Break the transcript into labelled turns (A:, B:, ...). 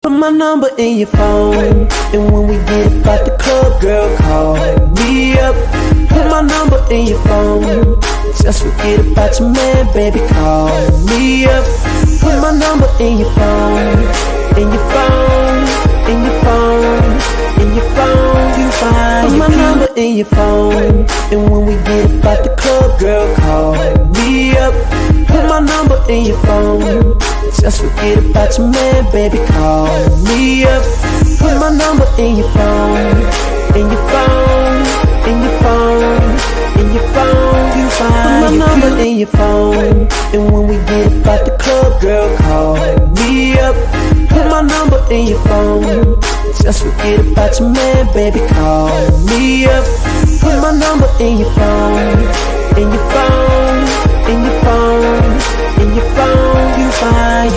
A: Put my number in your phone, and when we get about the club, girl, call me up. Put my number in your phone, just forget about your man, baby, call me up. Put my number in your phone, in your phone, in your phone, in your phone. You find my number in your phone, and when we get about the club, girl, call me up. Put my number in your phone, just forget about your man, baby, call me up. Put my number in your phone, in your phone, in your phone, in your phone. You find my number in your phone, and when we get about the club, girl, call me up. Put my number in your phone, just forget about your man, baby, call me up. Put my number in your phone, in your phone, in your phone, in your phone. You find